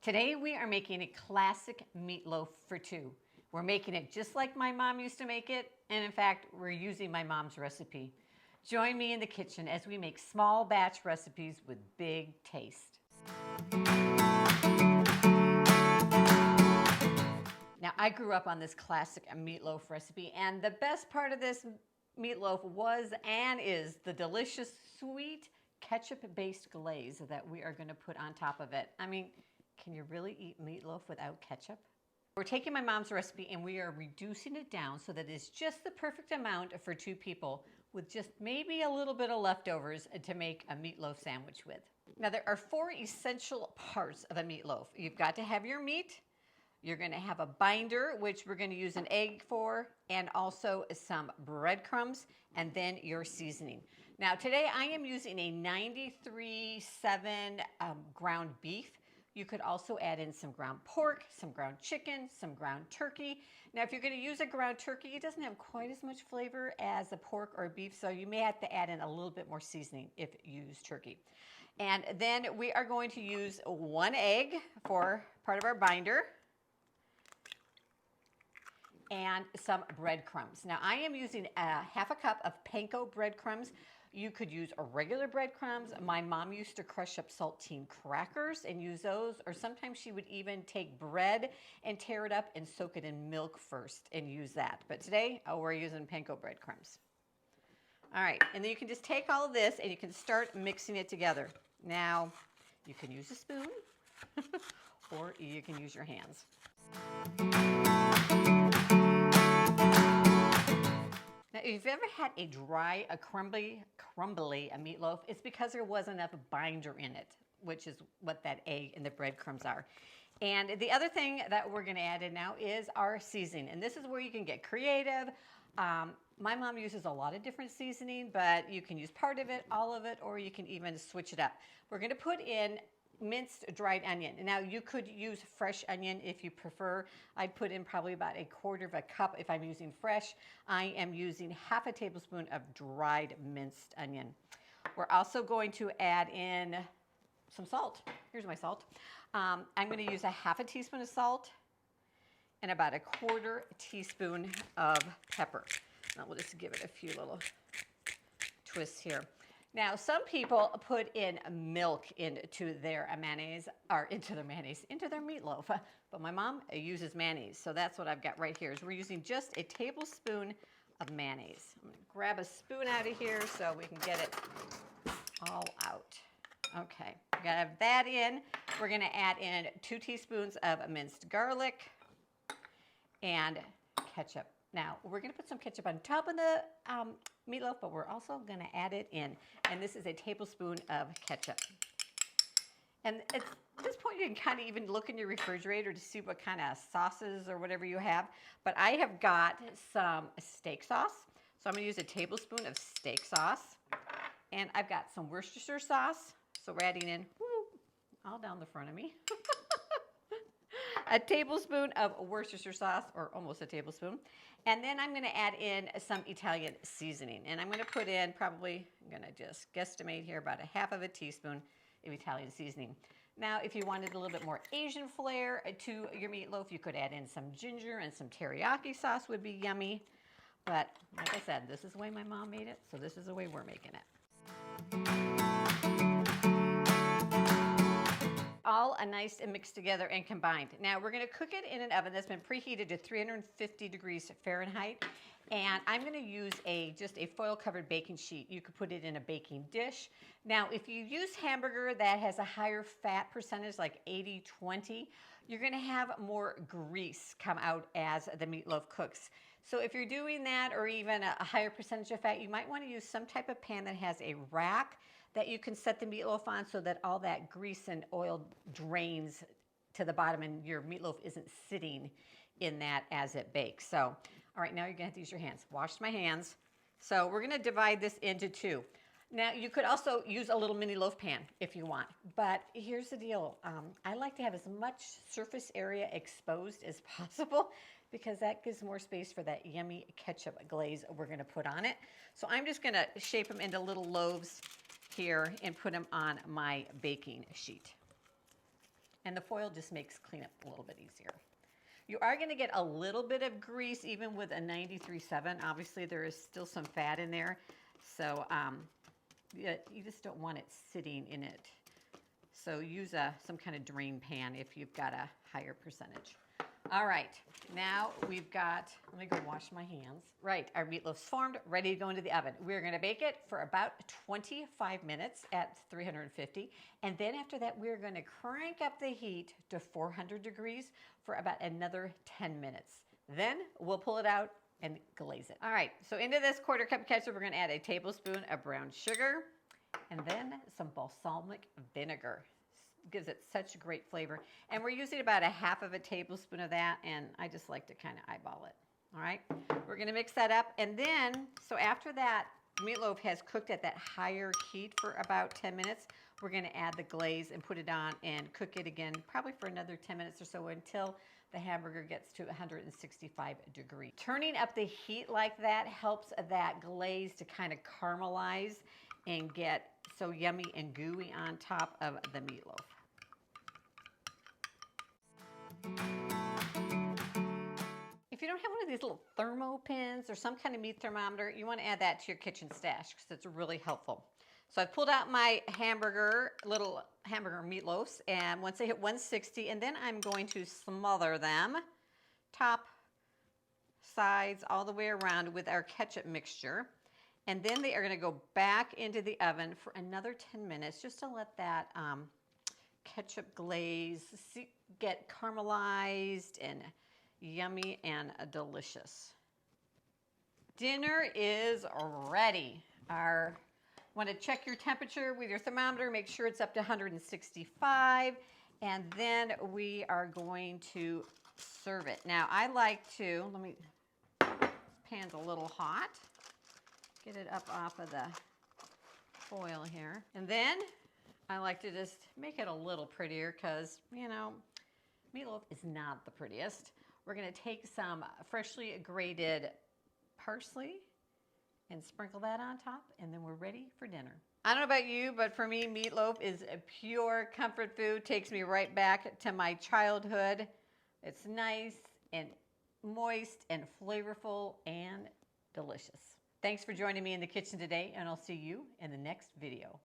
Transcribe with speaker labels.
Speaker 1: Today we are making a classic meatloaf for two. We're making it just like my mom used to make it, and in fact, we're using my mom's recipe. Join me in the kitchen as we make small batch recipes with big taste. Now, I grew up on this classic meatloaf recipe, and the best part of this meatloaf was and is the delicious sweet ketchup-based glaze that we are going to put on top of it. I mean, can you really eat meatloaf without ketchup? We're taking my mom's recipe and we are reducing it down so that it's just the perfect amount for two people with just maybe a little bit of leftovers to make a meatloaf sandwich with. Now, there are four essential parts of a meatloaf. You've got to have your meat. You're going to have a binder, which we're going to use an egg for, and also some breadcrumbs, and then your seasoning. Now, today I am using a 93.7 ground beef. You could also add in some ground pork, some ground chicken, some ground turkey. Now, if you're going to use a ground turkey, it doesn't have quite as much flavor as a pork or beef, so you may have to add in a little bit more seasoning if you use turkey. And then we are going to use one egg for part of our binder and some breadcrumbs. Now, I am using half a cup of panko breadcrumbs. You could use regular breadcrumbs. My mom used to crush up saltine crackers and use those, or sometimes she would even take bread and tear it up and soak it in milk first and use that. But today, we're using panko breadcrumbs. All right, and then you can just take all of this and you can start mixing it together. Now, you can use a spoon or you can use your hands. Now, if you've ever had a dry, crumbly meatloaf, it's because there wasn't enough binder in it, which is what that egg and the breadcrumbs are. And the other thing that we're going to add in now is our seasoning. And this is where you can get creative. My mom uses a lot of different seasoning, but you can use part of it, all of it, or you can even switch it up. We're going to put in minced dried onion. Now, you could use fresh onion if you prefer. I'd put in probably about a quarter of a cup if I'm using fresh. I am using half a tablespoon of dried minced onion. We're also going to add in some salt. Here's my salt. I'm going to use a half a teaspoon of salt and about a quarter teaspoon of pepper. Now we'll just give it a few little twists here. Now, some people put in milk into their mayonnaise, or into their meatloaf. But my mom uses mayonnaise, so that's what I've got right here. Is we're using just a tablespoon of mayonnaise. I'm going to grab a spoon out of here so we can get it all out. Okay, we got to have that in. We're going to add in 2 teaspoons of minced garlic and ketchup. Now, we're going to put some ketchup on top of the meatloaf, but we're also going to add it in. And this is a tablespoon of ketchup. And at this point, you can kind of even look in your refrigerator to see what kind of sauces or whatever you have. But I have got some steak sauce. So I'm going to use a tablespoon of steak sauce. And I've got some Worcestershire sauce. So we're adding in, all down the front of me. A tablespoon of Worcestershire sauce, or almost a tablespoon. And then I'm going to add in some Italian seasoning. And I'm going to put in probably, I'm going to just guesstimate here, about a half of a teaspoon of Italian seasoning. Now, if you wanted a little bit more Asian flair to your meatloaf, you could add in some ginger and some teriyaki sauce would be yummy. But like I said, this is the way my mom made it, so this is the way we're making it. All nice and mixed together and combined. Now we're going to cook it in an oven that's been preheated to 350 degrees Fahrenheit. And I'm going to use just a foil covered baking sheet. You could put it in a baking dish. Now, if you use hamburger that has a higher fat percentage, like 80-20, you're going to have more grease come out as the meatloaf cooks. So if you're doing that, or even a higher percentage of fat, you might want to use some type of pan that has a rack that you can set the meatloaf on so that all that grease and oil drains to the bottom and your meatloaf isn't sitting in that as it bakes. So, all right, now you're going to have to use your hands. Washed my hands. So we're going to divide this into 2. Now, you could also use a little mini loaf pan if you want. But here's the deal. I like to have as much surface area exposed as possible because that gives more space for that yummy ketchup glaze we're going to put on it. So I'm just going to shape them into little loaves here and put them on my baking sheet. And the foil just makes cleanup a little bit easier. You are going to get a little bit of grease even with a 93.7. Obviously, there is still some fat in there. So you just don't want it sitting in it. So use some kind of drain pan if you've got a higher percentage. All right, now we've got, let me go wash my hands. Right, our meatloaf's formed, ready to go into the oven. We're gonna bake it for about 25 minutes at 350. And then after that, we're gonna crank up the heat to 400 degrees for about another 10 minutes. Then we'll pull it out and glaze it. All right, so into this 1/4 cup ketchup, we're gonna add a tablespoon of brown sugar and then some balsamic vinegar. Gives it such great flavor. And we're using about a 1/2 tablespoon of that, and I just like to kind of eyeball it. All right, we're gonna mix that up, and then, so after that meatloaf has cooked at that higher heat for about 10 minutes, we're gonna add the glaze and put it on and cook it again, probably for another 10 minutes or so until the hamburger gets to 165 degrees. Turning up the heat like that helps that glaze to kind of caramelize and get so yummy and gooey on top of the meatloaf. If you don't have one of these little thermo pins or some kind of meat thermometer, you want to add that to your kitchen stash because it's really helpful. So I've pulled out my little hamburger meatloafs, and once they hit 160, and then I'm going to smother them top, sides, all the way around with our ketchup mixture. And then they are going to go back into the oven for another 10 minutes just to let that ketchup glaze get caramelized and yummy and delicious. Dinner is ready. Want to check your temperature with your thermometer, make sure it's up to 165, and then we are going to serve it. Now I like to, pan's a little hot. Get it up off of the foil here. And then I like to just make it a little prettier because, you know, meatloaf is not the prettiest. We're gonna take some freshly grated parsley and sprinkle that on top, and then we're ready for dinner. I don't know about you, but for me, meatloaf is a pure comfort food. Takes me right back to my childhood. It's nice and moist and flavorful and delicious. Thanks for joining me in the kitchen today, and I'll see you in the next video.